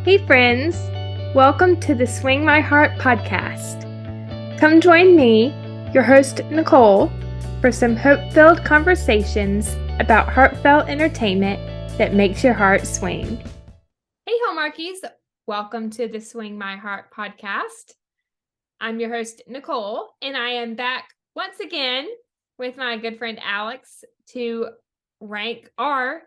Hey, friends. Welcome to the Swing My Heart podcast. Come join me, your host, Nicole, for some hope-filled conversations about heartfelt entertainment that makes your heart swing. Hey, Hallmarkies. Welcome to the Swing My Heart podcast. I'm your host, Nicole, and I am back once again with my good friend Alex to rank our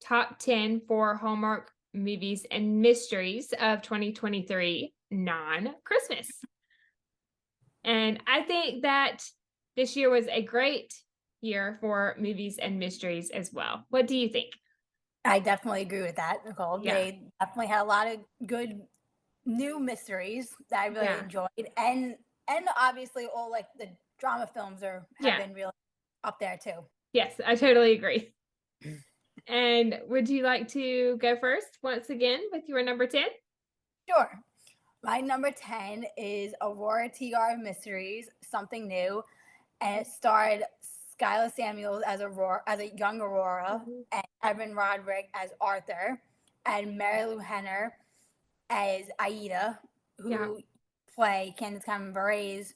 top 10 for Hallmark Movies and Mysteries of 2023 non-Christmas. And I think that this year was a great year for movies and mysteries as well. What do you think? I definitely agree with that, Nicole. Yeah. They definitely had a lot of good new mysteries that I really enjoyed, and obviously all like the drama films have been really up there too. Yes, I totally agree. And would you like to go first once again with your number 10? Sure. My number 10 is Aurora Teagarden Mysteries, Something New, and it starred Skylar Samuels as a young Aurora, and Evan Roderick as Arthur, and Mary Lou Henner as Aida, who play Candace Cameron Bure's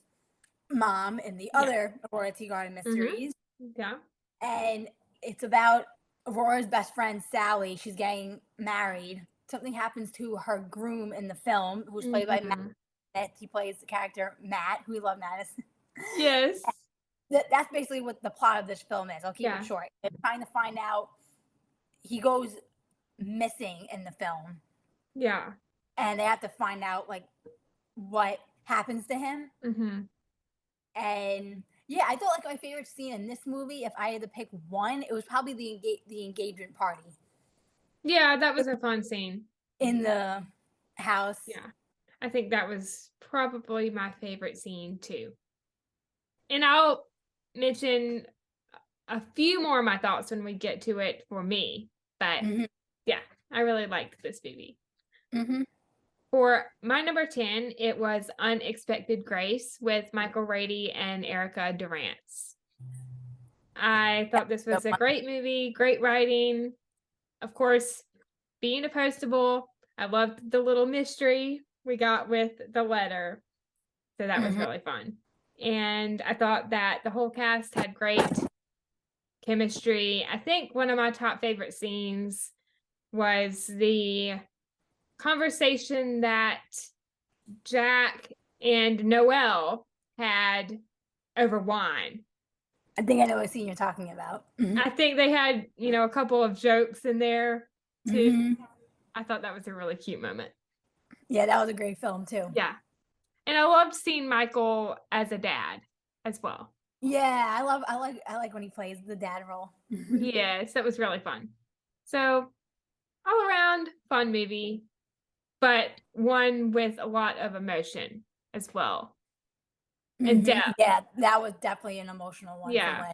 mom in the other Aurora Teagarden Mysteries. Yeah. And it's about Aurora's best friend, Sally. She's getting married. Something happens to her groom in the film, who's played by Matt. He plays the character Matt, who we love Matt. Yes. That's basically what the plot of this film is. I'll keep it short. They're trying to find out. He goes missing in the film. Yeah. And they have to find out, like, what happens to him. And yeah, I thought like my favorite scene in this movie, if I had to pick one, it was probably the engagement party. Yeah, that was a fun scene. In the house. Yeah. I think that was probably my favorite scene too. And I'll mention a few more of my thoughts when we get to it for me. But yeah, I really liked this movie. For my number 10, it was Unexpected Grace with Michael Rady and Erica Durance. I thought this was a great movie, great writing. Of course, being a postable, I loved the little mystery we got with the letter. So that was really fun. And I thought that the whole cast had great chemistry. I think one of my top favorite scenes was the conversation that Jack and Noelle had over wine. I think I know what scene you're talking about. I think they had, a couple of jokes in there too. I thought that was a really cute moment. Yeah, that was a great film too. Yeah. And I loved seeing Michael as a dad as well. Yeah, I like when he plays the dad role. Yes, that was really fun. So all around fun movie, but one with a lot of emotion as well. And depth. Yeah, that was definitely an emotional one. Yeah.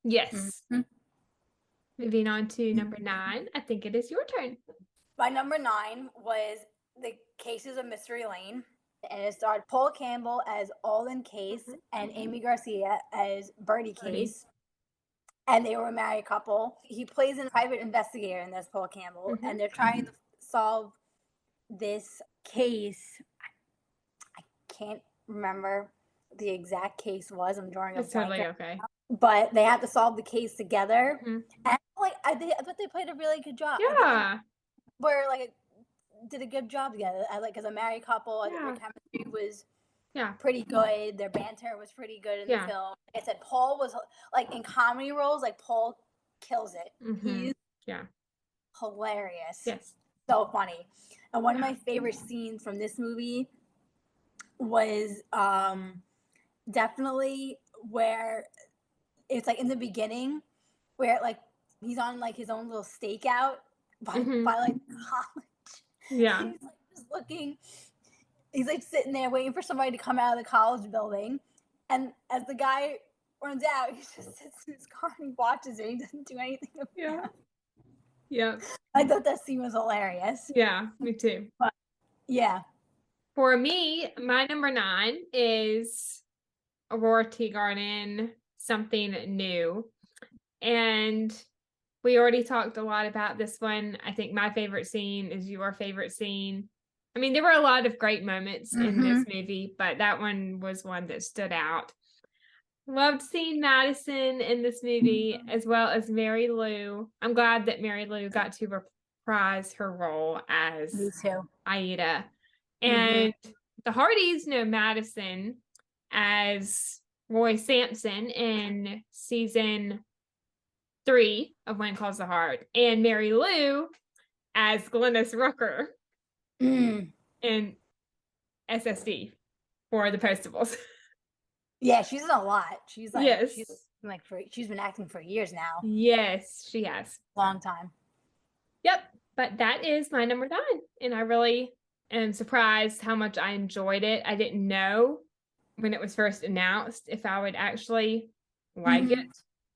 Yes. Moving on to number 9. I think it is your turn. My number 9 was The Cases of Mystery Lane. And it starred Paul Campbell as Alden Case and Amy Garcia as Bertie Case. And they were a married couple. He plays a private investigator in this, Paul Campbell, and they're trying to solve this case. I can't remember the exact case was. I'm drawing a blank. Totally okay. But they have to solve the case together. And like I thought they played a really good job. Yeah. Where like did a good job together. I like as a married couple. I think their chemistry was pretty good. Their banter was pretty good in the film. Like I said, Paul was like in comedy roles. Like Paul kills it. He's hilarious. Yes, so funny. And one of my favorite scenes from this movie was definitely where it's like in the beginning where like he's on like his own little stakeout by like college. Yeah. He's like just looking. He's like sitting there waiting for somebody to come out of the college building. And as the guy runs out, he just sits in his car and he watches it. He doesn't do anything about it. Yeah. I thought that scene was hilarious. Yeah, me too. But yeah. For me, my number 9 is Aurora Teagarden, Something New. And We already talked a lot about this one. I think my favorite scene is your favorite scene. I mean, there were a lot of great moments in this movie, but that one was one that stood out. Loved seeing Madison in this movie as well as Mary Lou. I'm glad that Mary Lou got to reprise her role Me as too. Aida. Mm-hmm. And the Hardys know Madison as Roy Sampson in season 3 of When Calls the Heart, and Mary Lou as Glennis Rucker Mm. in SSD for the Postables. Yeah, she's in a lot. Yes. She's been acting for years now. Yes, she has. Long time. Yep. But that is my number 9. And I really am surprised how much I enjoyed it. I didn't know when it was first announced if I would actually like it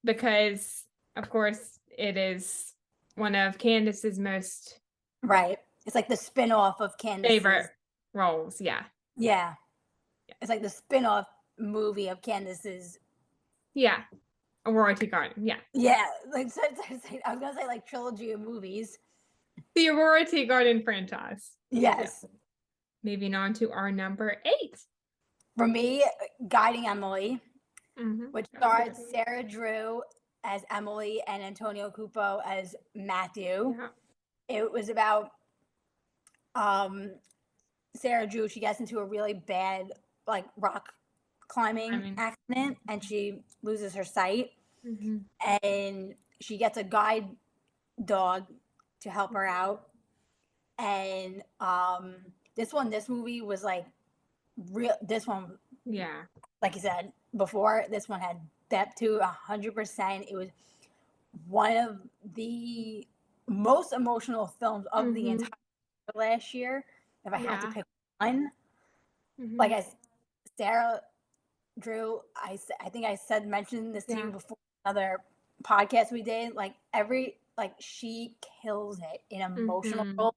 because, of course, it is one of Candace's most Right. It's like the spin-off of Candace's. favorite roles. Yeah. Yeah. It's like the spin-off movie of Candace's. Yeah. Aurora Tea Garden. Yeah. Yeah, like I was gonna say like trilogy of movies. The Aurora Tea Garden franchise. Yes. Yeah. Moving on to our number 8. For me, Guiding Emily, Mm-hmm. which stars Sarah Drew as Emily and Antonio Cupo as Matthew. Yeah. It was about Sarah Drew. She gets into a really bad like rock climbing accident and she loses her sight. Mm-hmm. And she gets a guide dog to help her out. And this movie was like real. This one, Yeah. like you said before, this one had depth to 100%. It was one of the most emotional films of the entire last year. If I had to pick one, like as Sarah Drew, I think I mentioned this to you before another podcast we did. Like she kills it in emotional role.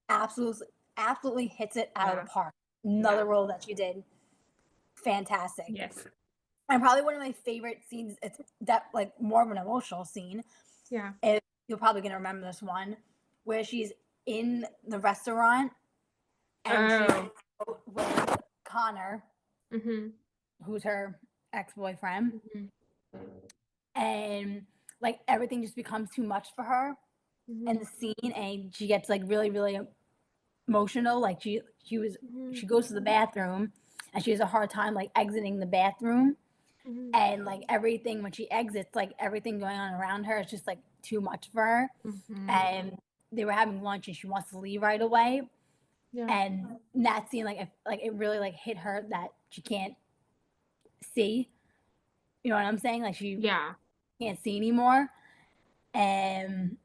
Absolutely hits it out of the park. Another role that she did fantastic. Yes. And probably one of my favorite scenes. It's that like more of an emotional scene. Yeah. You're probably gonna remember this one where she's in the restaurant and she's with Connor, who's her ex-boyfriend, and like everything just becomes too much for her in the scene, and she gets like really, really emotional. Like she goes to the bathroom and she has a hard time like exiting the bathroom, and like everything when she exits, like everything going on around her is just like too much for her. And they were having lunch and she wants to leave right away. And that scene, like it really like hit her that she can't see. You know what I'm saying? Like she can't see anymore. And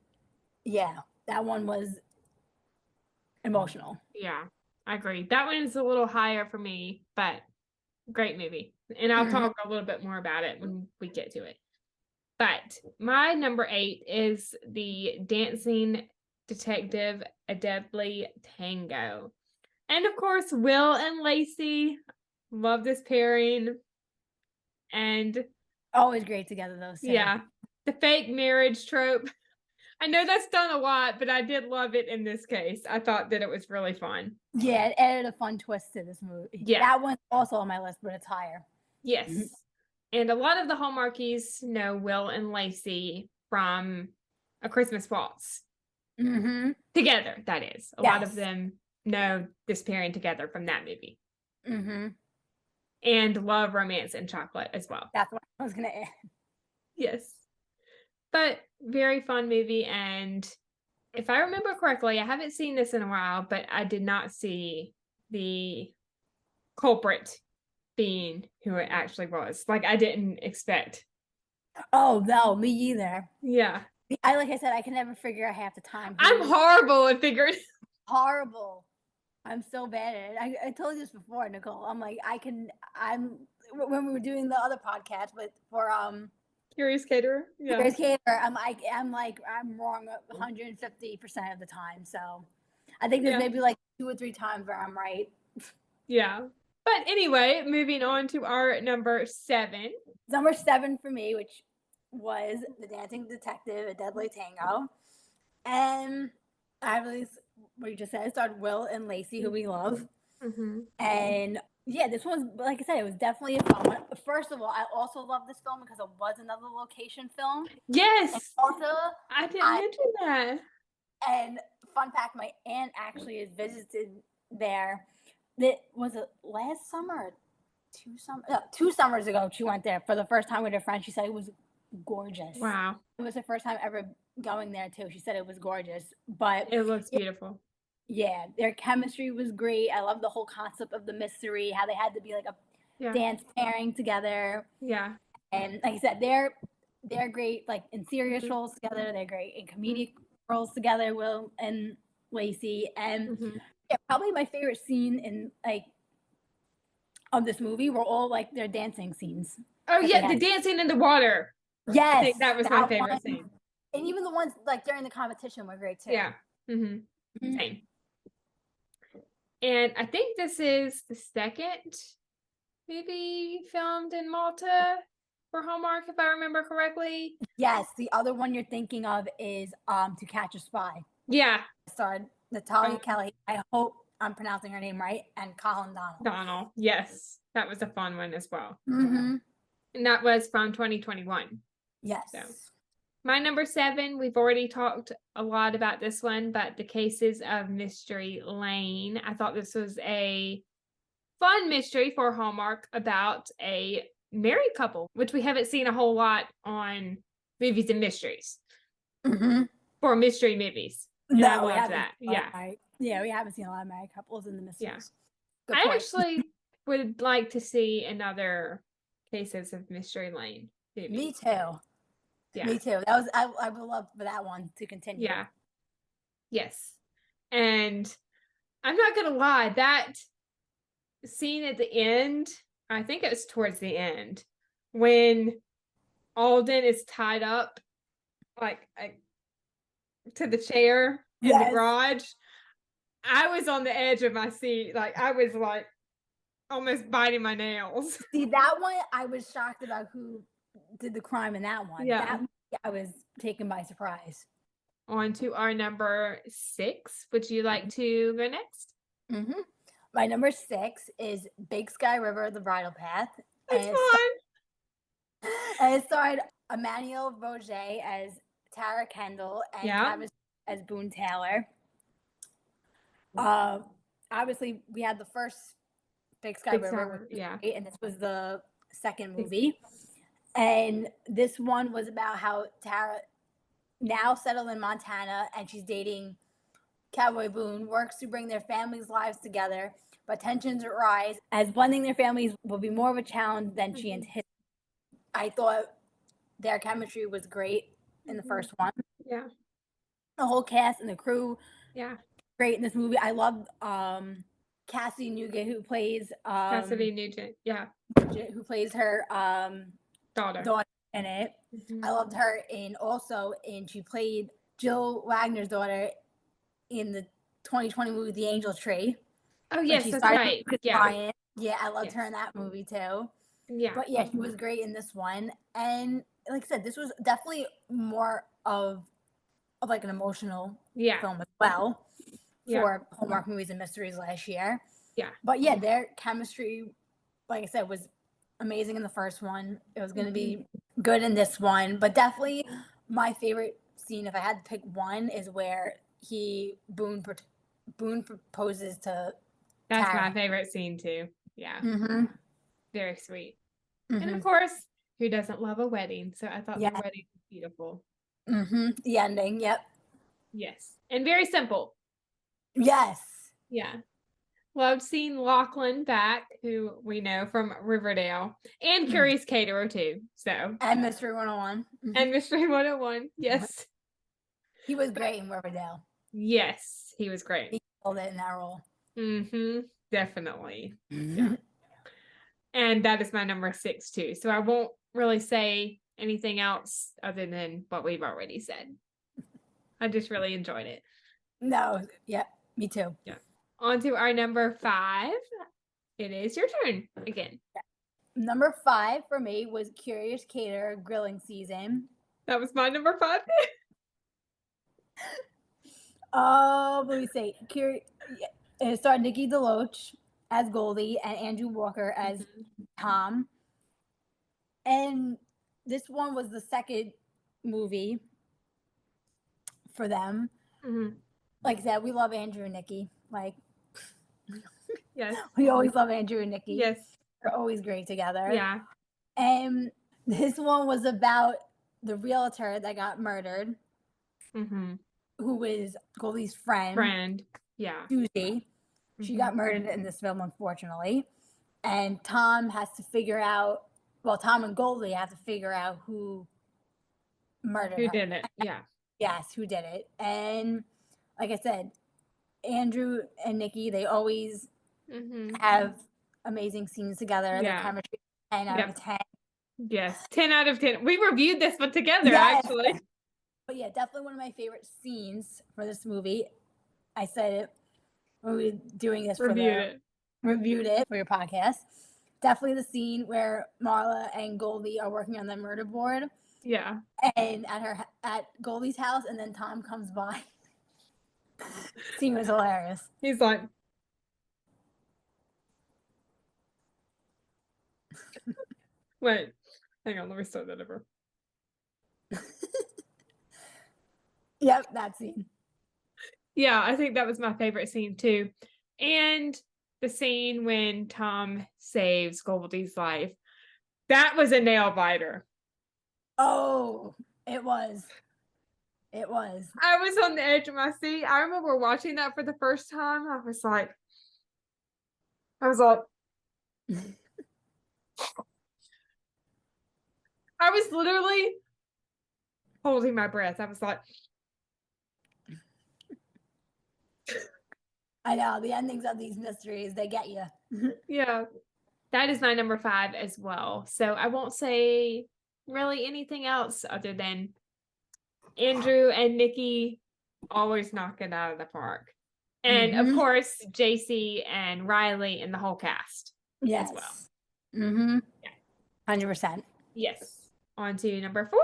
yeah, that one was emotional. Yeah. I agree. That one is a little higher for me, but great movie. And I'll talk a little bit more about it when we get to it. But my number 8 is the Dancing Detective, A Deadly Tango. And of course, Will and Lacey. Love this pairing. And always great together, those two. Yeah. The fake marriage trope. I know that's done a lot, but I did love it in this case. I thought that it was really fun. Yeah, it added a fun twist to this movie. Yeah. That one's also on my list, but it's higher. Yes. And a lot of the Hallmarkies know Will and Lacey from A Christmas Waltz. Together, that is. A lot of them know this pairing together from that movie. And love Romance and Chocolate as well. That's what I was going to add. Yes. But very fun movie. And if I remember correctly, I haven't seen this in a while, but I did not see the culprit being who it actually was. Like, I didn't expect. Oh, no, me either. Yeah. Like I said, I can never figure out half the time. I'm horrible at figuring. Horrible. I'm so bad at it. I told you this before, Nicole. I'm like, when we were doing the other podcast, but for Curious Caterer. Yeah. Curious Caterer, I'm wrong 150% of the time. So I think there's maybe like 2 or 3 times where I'm right. Yeah. But anyway, moving on to our number 7. Number 7 for me, which was The Dancing Detective, A Deadly Tango. And I really, what you just said, it starred Will and Lacey, who we love. Mm-hmm. And yeah, this one's, like I said, it was definitely a fun one. First of all, I also love this film because it was another location film. And Yes, also, I didn't I, mention that. and fun fact, my aunt actually has visited there. That was it last summer, 2 summers ago. She went there for the first time with her friend. She said it was gorgeous. Wow, It was her first time ever going there too. She said it was gorgeous. But it looks beautiful. yeah, their chemistry was great. I love the whole concept of the mystery, how they had to be like a Yeah, dance pairing together. yeah. And like I said, they're great like in serious Mm-hmm. roles together. They're great in comedic roles together, Will and Lacey. And Mm-hmm. yeah, probably my favorite scene in like of this movie were all like their dancing scenes Oh that they yeah, the had. dancing in the water. I Yes, think that was my that favorite one. scene. And even the ones like during the competition were great too. Yeah. Mm-hmm. Mhm. Same. And I think this is the second movie filmed in Malta for Hallmark, if I remember correctly. Yes, the other one you're thinking of is To Catch a Spy. Yeah. Starred Natalia Um, Kelly. I hope I'm pronouncing her name right, and Colin Donnell. Donald. Yes. That was a fun one as well. Mm-hmm. And that was from 2021. So Yes. my number 7, we've already talked a lot about this one, but The Cases of Mystery Lane. I thought this was a fun mystery for Hallmark about a married couple, which we haven't seen a whole lot on movies and mysteries Mm-hmm. for mystery movies. And I No, we loved haven't. That. Yeah. Yeah, we haven't seen a lot of married couples in the Yeah. mysteries. Good I point. actually would like to see another Cases of Mystery Lane Me movie. too. Yeah. Me too. That was I would love for that one to continue. Yeah. Yes. And I'm not gonna lie, that scene at the end, I think it was towards the end, when Alden is tied up like to the chair in the Yes. garage. I was on the edge of my seat. Like I was like almost biting my nails. See that one, I was shocked about who did the crime in that one. Yeah. That I was taken by surprise. On to our number 6. Would you like to go next? Mm-hmm. My number 6 is Big Sky River: The Bridle Path, It's and fun. it starred Emmanuel Roger as Tara Kendall and Yeah. Travis as Boone Taylor. Uh, Obviously, we had the first Big Sky Big River, which Sour. was Yeah. great, and this was the second Big, movie. And this one was about how Tara, now settled in Montana, and she's dating Cowboy Boone, works to bring their families' lives together, but tensions rise as blending their families will be more of a challenge than she mm-hmm. anticipated. I thought their chemistry was great in the Mm-hmm. first one. Yeah. The whole cast and the crew, Yeah. great in this movie. I love Cassie Nugent, Cassidy Nugent. Yeah. who plays her Daughter. daughter in it. Mm-hmm. I loved her and she played Jill Wagner's daughter in the 2020 movie The Angel Tree. Oh When yes, she that's started right. with Yeah. Ryan. Yeah, I loved Yes. her in that movie too. Yeah. But yeah, she was great in this one. And like I said, this was definitely more of like an emotional Yeah. film as well Yeah. for Hallmark Movies and Mysteries last year. Yeah. But yeah, their chemistry, like I said, was amazing in the first one. It was going to be good in this one. But definitely my favorite scene, if I had to pick one, is where Boone proposes to That's Tara. my favorite scene too. Yeah. Mm-hmm. Very sweet. And Mm-hmm. of course, who doesn't love a wedding? So I thought Yeah. the wedding was beautiful. Mm-hmm. The ending. Yep. Yes. And very simple. Yes. Yeah. Loved seeing Lachlan back, who we know from Riverdale, and Curious Caterer too. So And Mystery 101. Mm-hmm. and Mystery 101. Yes. He was great in Riverdale. Yes, he was great. He killed it in that role. Mm-hmm. Definitely. Mm-hmm. Yeah. And that is my number 6 too. So I won't really say anything else other than what we've already said. I just really enjoyed it. No. Yep. Me too. Yeah. On to our number 5. It is your turn again. Number 5 for me was Curious Cater grilling season. That was my number 5. Oh, let me see. It starred Nikki DeLoach as Goldie and Andrew Walker as Tom. And this one was the second movie for them. Mm-hmm. Like I said, we love Andrew and Nikki. Like, Yes. we always love Andrew and Nikki. Yes. They're always great together. Yeah. And this one was about the realtor that got murdered, Mm-hmm. who was Goldie's friend, Yeah. Susie. She got murdered in this film, unfortunately. And Tom has to figure out, well, Tom and Goldie have to figure out who murdered Who her. did it? Yeah. Yes, who did it. And like I said, Andrew and Nikki, they always have amazing scenes together. Their Yeah. chemistry 10 out of 10. Yes. 10 out of 10. We reviewed this one together, Yes. actually. But yeah, definitely one of my favorite scenes for this movie. I said it when we were doing this reviewed it for your podcast. Definitely the scene where Marla and Goldie are working on the murder board. Yeah. And at Goldie's house, and then Tom comes by. Scene was hilarious. He's like, wait, hang on, let me start that over. Yep, that scene. Yeah, I think that was my favorite scene too. And the scene when Tom saves Goldie's life. That was a nail biter. Oh, it was. It was. I was on the edge of my seat. I remember watching that for the first time. I was like, I was literally holding my breath. I was like, I know, the endings of these mysteries, they get you. yeah, that is my number 5 as well. So I won't say really anything else other than Andrew and Nikki always knock it out of the park. And of course, JC and Riley and the whole cast as well. Mm-hmm. Yeah. 100%. Yes. On to number 4.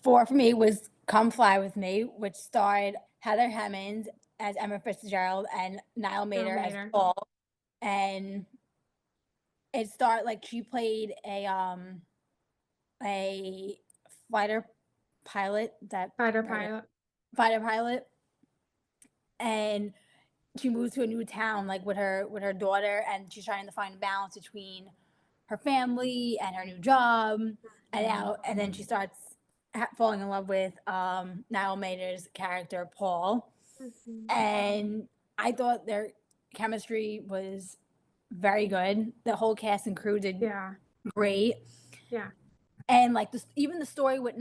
4 for me was Come Fly With Me, which starred Heather Hemmings as Emma Fitzgerald and Niall Mater as Paul. And it started, like, she played a fighter pilot. And she moves to a new town, like, with her daughter, and she's trying to find a balance between her family and her new job. And then she starts falling in love with Niall Mater's character, Paul. And I thought their chemistry was very good. The whole cast and crew did great. Yeah. And like even the story with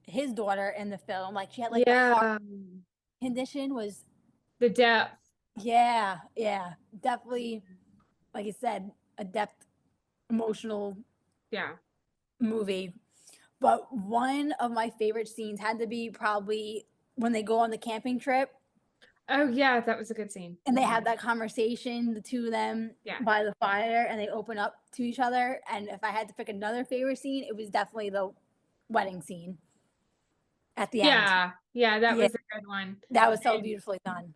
his daughter in the film, like she had like a heart condition, was the depth. Yeah, definitely. Like I said, a depth, emotional movie. But one of my favorite scenes had to be probably when they go on the camping trip. Oh, yeah, that was a good scene. And they have that conversation, the two of them by the fire, and they open up to each other. And if I had to pick another favorite scene, it was definitely the wedding scene at the end. Yeah, that was a good one. That was so beautifully done.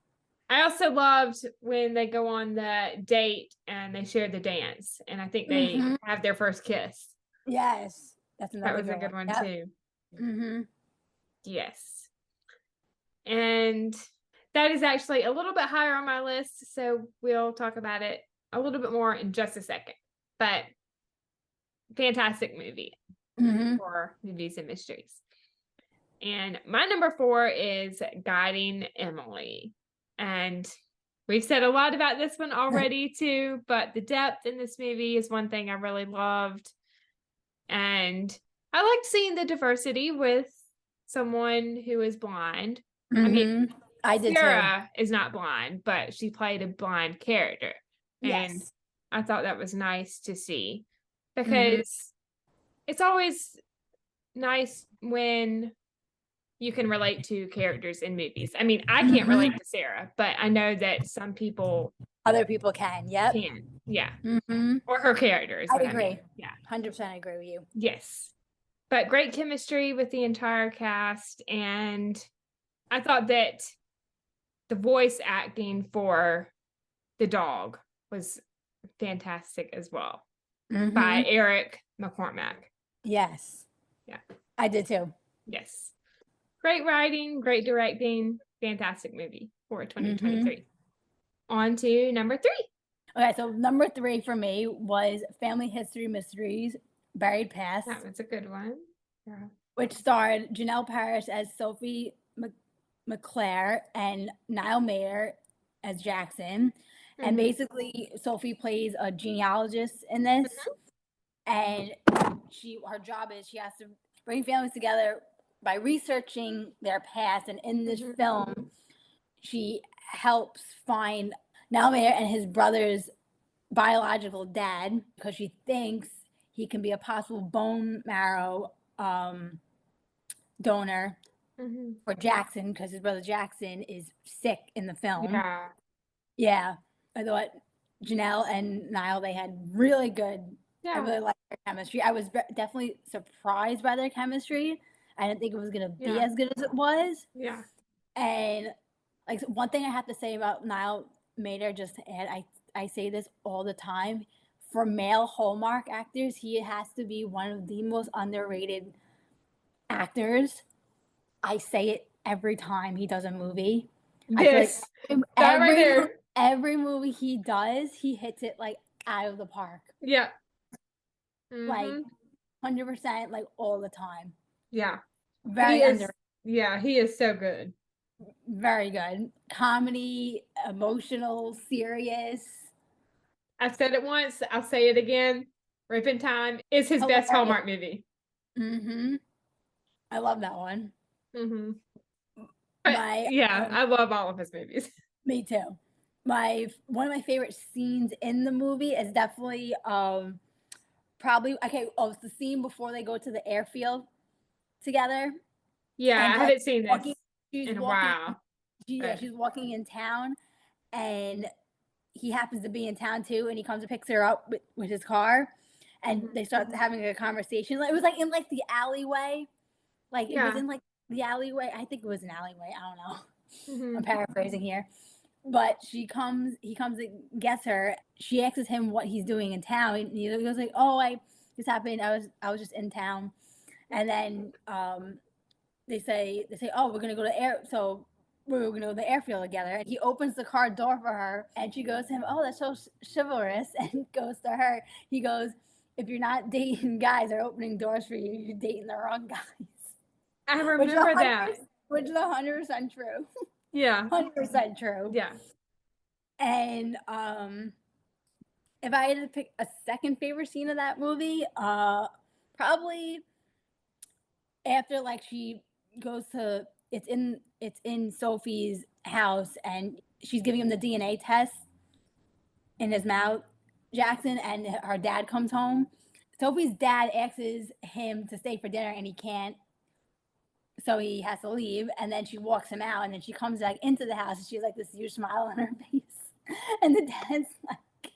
I also loved when they go on the date and they share the dance. And I think they have their first kiss. Yes. That was a good one too. Yes. And that is actually a little bit higher on my list, so we'll talk about it a little bit more in just a second. But fantastic movie for Movies and Mysteries. And my number 4 is Guiding Emily. And we've said a lot about this one already too, but the depth in this movie is one thing I really loved. And I liked seeing the diversity with someone who is blind. I mean, I did Sarah is not blind, but she played a blind character. And I thought that was nice to see because it's always nice when you can relate to characters in movies. I mean, I can't relate to Sarah, but I know that some people Other people can. Yep. can. Yeah. Mm-hmm. Or her character is I what I agree. mean. Yeah. 100% agree with you. Yes. But great chemistry with the entire cast. And I thought that the voice acting for the dog was fantastic as well by Mm-hmm. Eric McCormack. Yes. Yeah. I did too. Yes. Great writing, great directing, fantastic movie for Mm-hmm. 2023. On to number 3. Okay, so number 3 for me was Family History Mysteries, Buried That Past, was a good one. Yeah. which starred Janelle Parrish as Sophie McClare and Niall Mayer as Jackson. And Mm-hmm. basically, Sophie plays a genealogist in this, and her job is she has to bring families together by researching their past. And in this Mm-hmm. film, she helps find Niall Mayer and his brother's biological dad because she thinks he can be a possible bone marrow donor Mm-hmm. for Jackson because his brother Jackson is sick in the film. Yeah. Yeah, I thought Janelle and Niall they had really good. I Yeah. really liked their chemistry. I was definitely surprised by their chemistry. I didn't think it was gonna be Yeah. as good as it was. Yeah. And like one thing I have to say about Niall Mater, just to add, I say this all the time. For male Hallmark actors, he has to be one of the most underrated actors. I say it every time he does a movie. I feel like This. That right every there. every movie he does, he hits it like out of the park. Yeah. Like Mm-hmm. 100%, like all the time. Yeah. He Very is, under yeah, he is so good. very good. Comedy, emotional, serious, I've said it once, I'll say it again. Rippin' Time is his best hilarious. Hallmark movie. Mm-hmm. I love that one. Mm-hmm. But My yeah, I love all of his movies. Me too. My one of my favorite scenes in the movie is definitely probably okay. Oh, it's the scene before they go to the airfield together, Yeah, and I haven't seen this walking. She's in a walking. while. Yeah, But she's walking in town, and he happens to be in town too, and he comes and picks her up with his car, and mhm. they start having a conversation. It was like in like the alleyway, like it was Yeah. in like the alleyway. I think it was an alleyway. I don't know. I'm Hmm. paraphrasing here. But he comes and gets her. She asks him what he's doing in town. And he goes like, "Oh, this happened. I was just in town." And then they say, "Oh, we're gonna go to air. So we're gonna go to the airfield together." And he opens the car door for her, and she goes to him, "Oh, that's so chivalrous." And goes to her. He goes, "If you're not dating guys that are opening doors for you, you're dating the wrong guys." I Which is remember that. which is 100% true. Yeah. 100% true. Yeah. And if I had to pick a second favorite scene of that movie, probably after like she goes to it's in Sophie's house and she's giving him the DNA test in his mouth, Jackson, and her dad comes home. Sophie's dad asks him to stay for dinner and he can't, so he has to leave. And then she walks him out, and then she comes back into the house and she's like this huge smile on her face, and the dad's like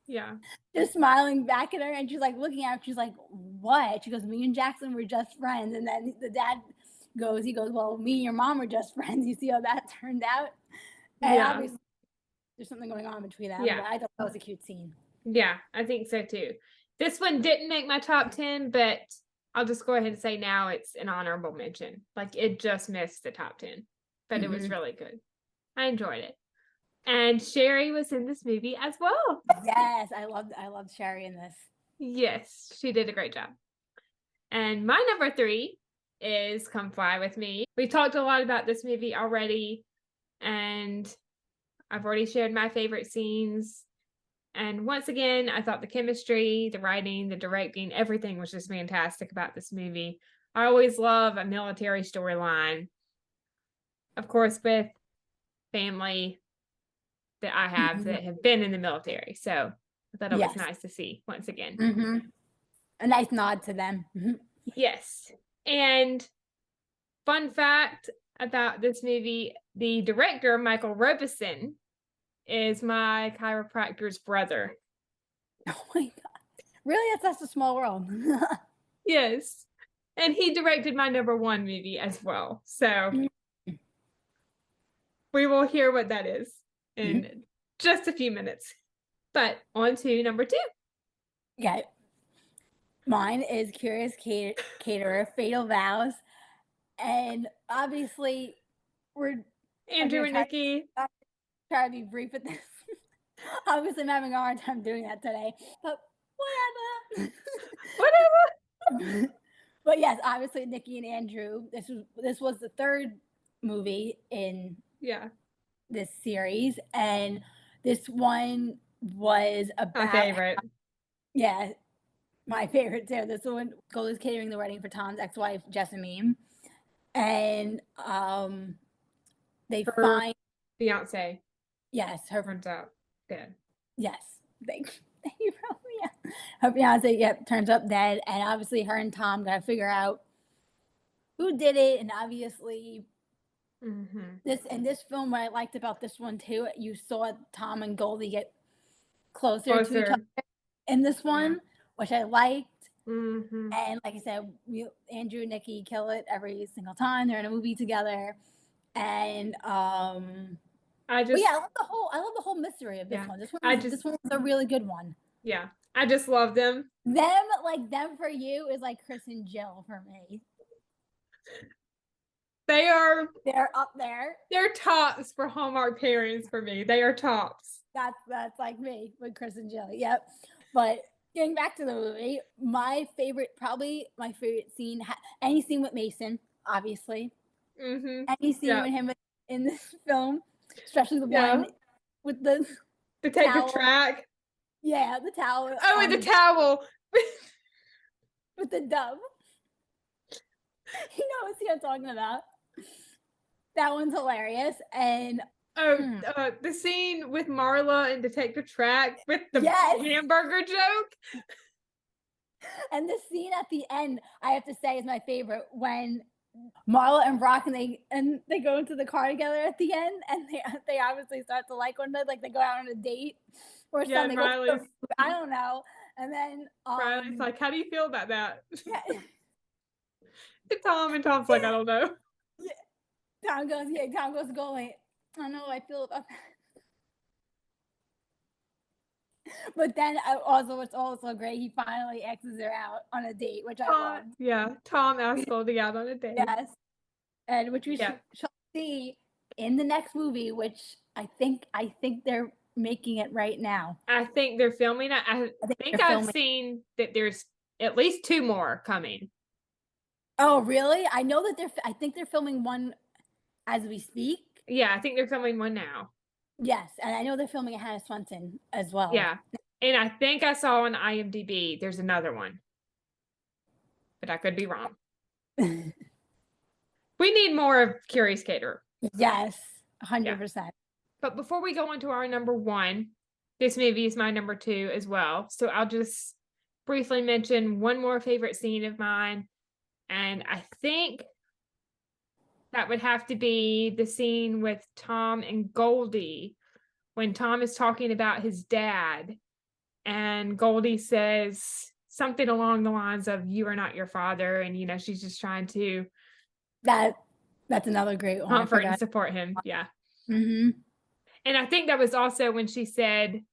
Yeah. just smiling back at her, and she's like looking at her. She's like, "What?" She goes, "Me and Jackson were just friends." And then the dad he goes, "Well, me and your mom were just friends. You see how that turned out?" And Yeah. obviously, there's something going on between them, Yeah. but I thought that was a cute scene. Yeah. I think so too. This one didn't make my top 10, but I'll just go ahead and say now it's an honorable mention. Like it just missed the top 10, but it was Mm-hmm. really good. I enjoyed it. And Sherry was in this movie as well. Yes, I loved Sherry in this. Yes, she did a great job. And my number 3 is Come Fly With Me. We talked a lot about this movie already, and I've already shared my favorite scenes. And once again, I thought the chemistry, the writing, the directing, everything was just fantastic about this movie. I always love a military storyline, of course, with family that I have Mm-hmm. that have been in the military. So I thought it was Yes. nice to see once again. Mm-hmm. A nice nod to them. Mm-hmm. Yes. And fun fact about this movie, the director, Michael Robeson, is my chiropractor's brother. Oh my god. Really? That's a small world. Yes. And he directed my number one movie as well. So we will hear what that is in just a few minutes. But on to number two. Yeah. Mine is Curious Caterer, Fatal Vows. And obviously, I'm Andrew going and to Nikki. try to be brief with this. Obviously, I'm having a hard time doing that today, but whatever. Whatever. But yes, obviously, Nikki and Andrew. This was the third movie in Yeah. this series, and this one was My about favorite. yeah, my favorite too. This one goes catering the wedding for Tom's ex-wife Jessamine, and they Her find fiance yes turns out dead. yes thank you yeah. Her fiance turns up dead, and obviously her and Tom gotta figure out who did it, and obviously this film, what I liked about this one too, you saw Tom and Goldie get closer to each Closer. other in this one, Yeah. which I liked. Mm-hmm. And like I said, Andrew and Nikki kill it every single time they're in a movie together. And but yeah, I love the whole mystery of this yeah. one. This just one was a really good one. yeah. I just love them. Them for you is like Chris and Jill for me. They are They're up there. they're tops for Hallmark parents for me. They are tops. That's like me with Chris and Jill. Yep. But getting back to the movie, probably my favorite scene, any scene with Mason, obviously. Mm-hmm. Any scene Yeah. with him in this film, especially the Yeah. one with the To take the towel. track. Yeah, the towel Oh, on and the towel. with the dove. You know what I'm talking about. That one's hilarious. And The scene with Marla and to take the track with the yes, hamburger joke. and the scene at the end, I have to say, is my favorite when Marla and Brock and they go into the car together at the end, and they obviously start to like one another, like they go out on a date or Yeah, something. I don't know. And then Riley's like, how do you feel about that? yeah. And Tom's like, I don't know. Tom goes going. I don't know how I feel about that. But then also, it's also great. He finally X's her out on a date, which I love. Yeah, Tom asked Goldie out on a date. Yes, and which we shall see in the next movie, which I think they're making it right now. I think they're filming it. I think I've seen that there's at least two more coming. Oh, really? I know that I think they're filming one as we speak. Yeah, I think they're filming one now. Yes, and I know they're filming a Hannah Swenson as well. Yeah, and I think I saw on IMDb there's another one, but I could be wrong. We need more of Curious Caterer. Yes, 100%. But before we go on to our number one, this movie is my number two as well. So I'll just briefly mention one more favorite scene of mine. And I think that would have to be the scene with Tom and Goldie when Tom is talking about his dad. And Goldie says something along the lines of, "You are not your father." And, she's just trying to that's another great one. Comfort and support him. Yeah. Mm-hmm. And I think that was also when she said,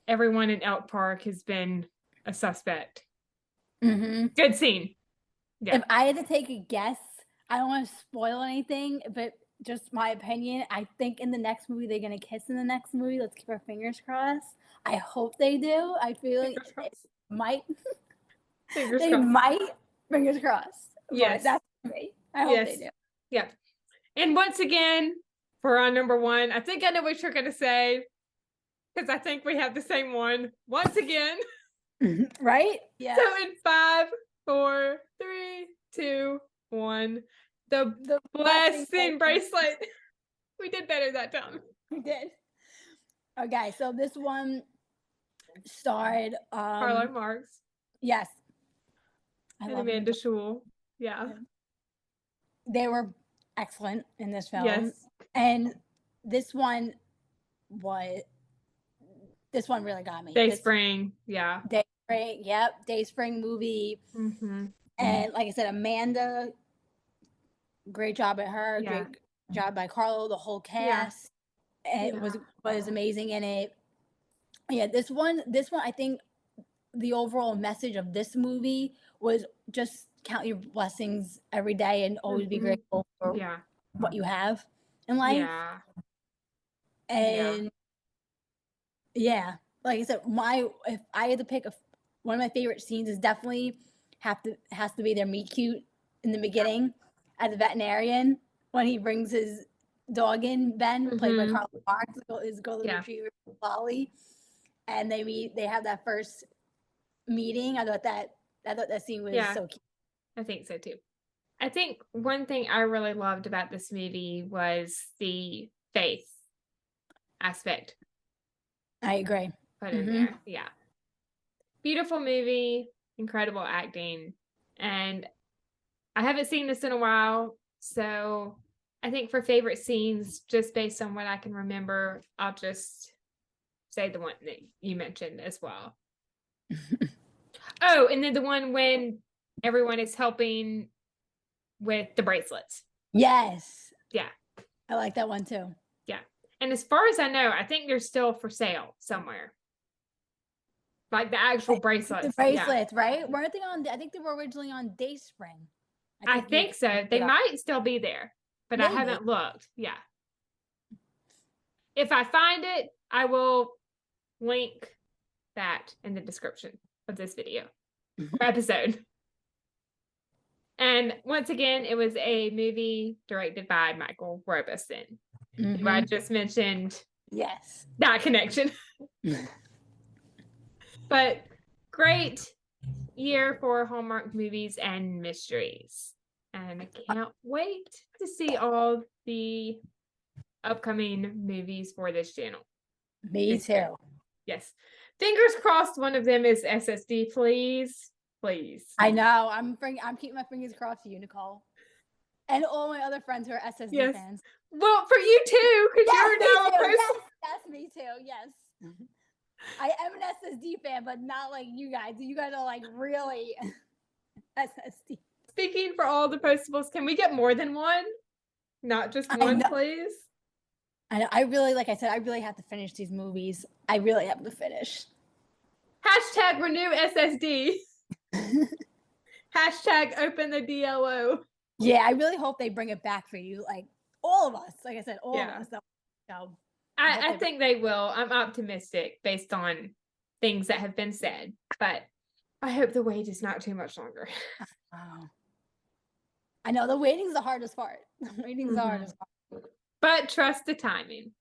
everyone in Elk Park has been a suspect. Mm-hmm. Good scene. Yeah. If I had to take a guess, I don't want to spoil anything, but just my opinion, I think in the next movie they're gonna kiss in the next movie. Let's keep our fingers crossed. I hope they do. I feel like it might. Fingers they crossed. might. Fingers crossed. Yes. But that's me. I hope they do. Yeah. And once again, for our number one, I think I know what you're gonna say, because I think we have the same one. Once again. Right? Yeah. So in 5, 4, 3, 2, 1, the blessing bracelet. We did better that time. We did. Okay, so this one starred Harlow Marks. Yes. And Amanda Schul. Yeah. They were excellent in this film. Yes. And this one, was this one really got me. Dayspring, yeah. Dayspring, yep, Dayspring movie. Mm-hmm. And like I said, Amanda, great job at her. Yeah. Great job by Carlo, the whole Yeah. cast. And Yeah. was amazing in it. Yeah, this one, I think the overall message of this movie was just count your blessings every day and always be Mm-hmm. grateful for Yeah. what you have in life. Yeah. Yeah. And yeah, like I said, if I had to pick one of my favorite scenes is definitely has to be their meet cute in the beginning at the veterinarian when he brings his dog in, Ben, played by Mm-hmm. Carl Marks, his golden Yeah. retriever Lolly, and they have that first meeting. I thought that scene was Yeah. so cute. I think so too. I think one thing I really loved about this movie was the faith aspect I agree. put in there. Yeah. Beautiful movie, incredible acting. And I haven't seen this in a while. So I think for favorite scenes, just based on what I can remember, I'll just say the one that you mentioned as well. Oh, and then the one when everyone is helping with the bracelets. Yes. Yeah. I like that one too. Yeah. And as far as I know, I think they're still for sale somewhere. Like the actual bracelets. The bracelets, right? Weren't they on? I think they were originally on Dayspring. I think so. They might still be there, but Maybe. I haven't looked. Yeah. If I find it, I will link that in the description of this video or episode. And once again, it was a movie directed by Michael Robeson, who I just mentioned. Yes. That connection. But great year for Hallmark movies and mysteries. And I can't wait to see all the upcoming movies for this channel. Me too. Yes. Fingers crossed one of them is SSD, please. Please. I know. I'm keeping my fingers crossed for you, Nicole. And all my other friends who are SSD fans. Well, for you too, because you're now a person. Yes, me too. Yes. I am an SSD fan, but not like you guys. You guys are like really SSD. Speaking for all the postables, can we get more than one? Not just one, please? I know. I really, like I said, I really have to finish these movies. I really have to finish. Hashtag renew SSD. Hashtag open the DLO. Yeah, I really hope they bring it back for you. Like all of us. Like I said, all of us. So I think they will. I'm optimistic based on things that have been said, but I hope the wait is not too much longer. I know the waiting's the hardest part. The waiting's the hardest part. But trust the timing.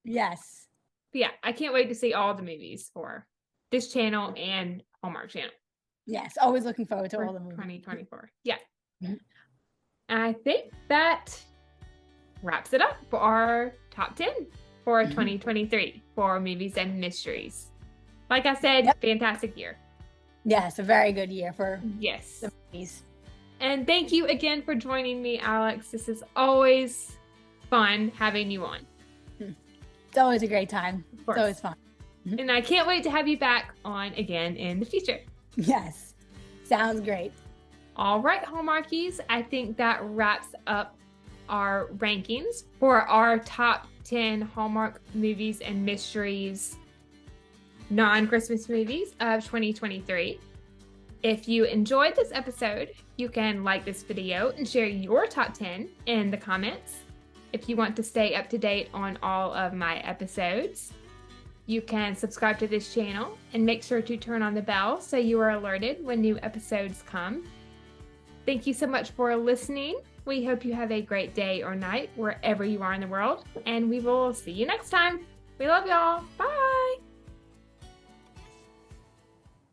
Yes. But yeah, I can't wait to see all the movies for this channel and Hallmark channel. Yes, always looking forward to all the movies. 2024. Yeah. And I think that wraps it up for our top 10 for 2023 for movies and mysteries. Like I said, fantastic year. Yes, a very good year for the movies. And thank you again for joining me, Alex. This is always fun having you on. It's always a great time. It's always fun. And I can't wait to have you back on again in the future. Yes. Sounds great. All right, Hallmarkies. I think that wraps up our rankings for our top 10 Hallmark movies and mysteries, non-Christmas movies of 2023. If you enjoyed this episode, you can like this video and share your top 10 in the comments. If you want to stay up to date on all of my episodes, you can subscribe to this channel and make sure to turn on the bell so you are alerted when new episodes come. Thank you so much for listening. We hope you have a great day or night wherever you are in the world, and we will see you next time. We love y'all. Bye.